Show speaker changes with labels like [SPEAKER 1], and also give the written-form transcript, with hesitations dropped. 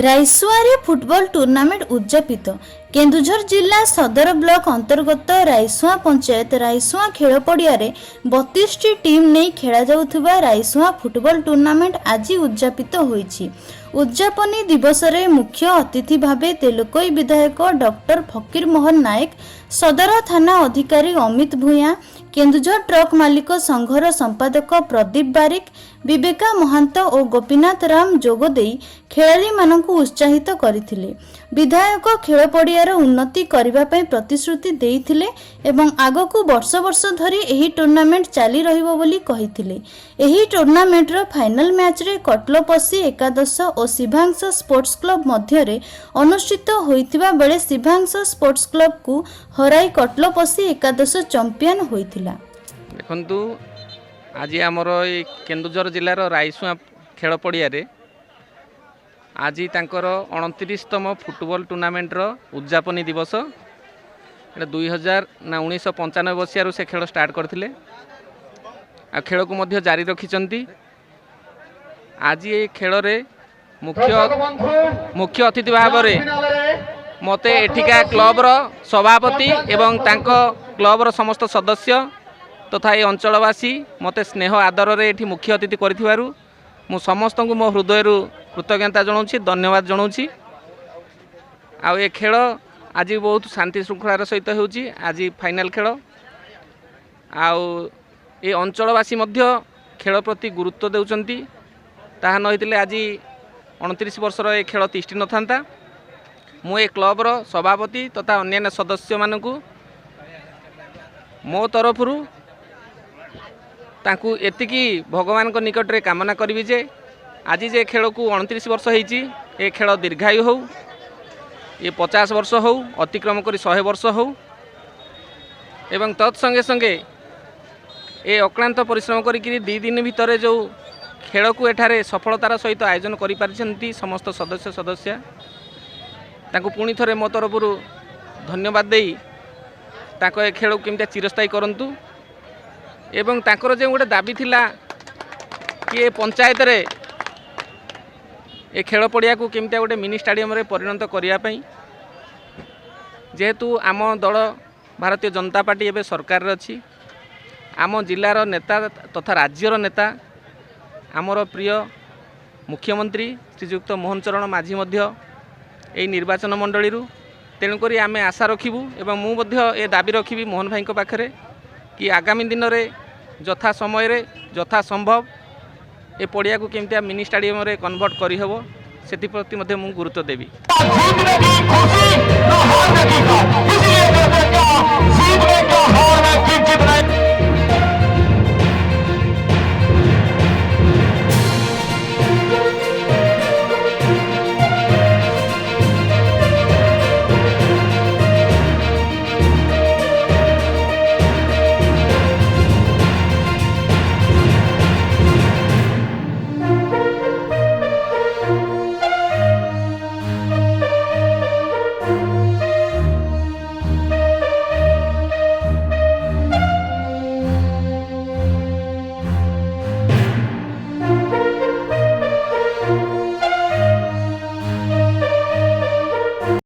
[SPEAKER 1] रायसुआरे football tournament उद्यापित Keonjhar जिला सदर block अंतर्गत रायसुआ पंचायत रायसुआ खेल पड़िया 32 टीम नहीं खेला जाउथुबा रायसुआ फुटबॉल टूर्नामेंट आज उद्यापित होईछि। उद्यापनी दिवस रे मुख्य अतिथि भावे तेलुकोई विधायक डॉक्टर फकीर मोहन नायक, सदर थाना अधिकारी अमित भूया, केन्दुझर ट्रक मालिक संघर संपादक प्रदीप बारिक, विवेका महांत और गोपीनाथ राम जोगदे खेलाड़ी मानकु उत्साहित करथिले। विधायक खेल पड़ियार उन्नति करबा पई प्रतिश्रुति देइथिले एवं आगकु वर्ष वर्ष धरी एही टूर्नामेंट चाली रहिबो बोली कहिथिले। एही टूर्नामेंट रो फाइनल मैच रे कटलोपसी एकादश और शिभांश स्पोर्ट्स क्लब मध्य रे अनुष्ठित होइतिबा बेले शिभांश स्पोर्ट्स क्लब को हराई कटलोपसी एकादश चैंपियन होइतिला।
[SPEAKER 2] देखंतु आज आमर केन्दुझर जिलार रायसुआ खेल पड़िया आज तांकर 29तम फुटबॉल टूर्नामेंट रो उद्यापनी दिवस 1995 मसीह से खेल स्टार्ट करथिले आ खेल को मध्य जारी रखिचंती। आज ये खेल रे मुख्य अतिथि भाव मते एठिका क्लब रो सभापति एवं तांको क्लब रो समस्त सदस्य तथा ये अंचलवासी मते स्नेह आदर रे एठी मुख्य अतिथि करिथिबारु मु समस्त को मो हृदय कृतज्ञता जनाऊँ, धन्यवाद जनाऊँ। आ ये खेल आज बहुत शांति श्रृंखलार सहित होउची। आज फाइनल खेल आउ ये अंचलवासी मध्य खेल प्रति गुरुत्व देउचंती। ताहा नहितिले आज 29 वर्षर ये खेल तिष्ठि न थांता। मु ए क्लब रो सभापति तथा अन्य सदस्य मानकु मो तरफरु तांकु एतिकी भगवान को निकट रे कामना करी जे आज जे खेल को 29 वर्ष होईची ए खेल दीर्घायु हो, ये 50 वर्ष हो, अतिक्रम करी 100 वर्ष हो एवं तत्संगे संगे ए अक्लांत परिश्रम करी 2 दिन भितर जो खेल को एठारे सफलतार सहित आयोजन करि पारिछंती समस्त सदस्य सदस्य तांको पुणी थरे मो तरफरु धन्यवाद देई तांको ए खेल केमता चिरस्थायी करंतु एवं तांकर जे गोटे दाबी थिला कि पंचायत रे ए खेल पड़िया को केमता गोटे मिनी स्टाडियम रे परिणत करिया पई जेहेतु आम दल भारतीय जनता पार्टी एवं सरकार रे अछि, आम जिलार नेता तथा राज्यर नेता आमर प्रिय मुख्यमंत्री श्रीजुक्त मोहन चरण माझी मध्य ए निर्वाचन मंडली तेणुक आम आशा रखिबू एवं मु मध्य ए दाबी रखिबी मोहन भाई पाखरे कि आगामी दिन में यथा समय यथा संभव ए पड़िया को केमती मिनी स्टाडियम रे कन्वर्ट करी हबो सेति प्रति मध्य मु गुरुत्व देबी।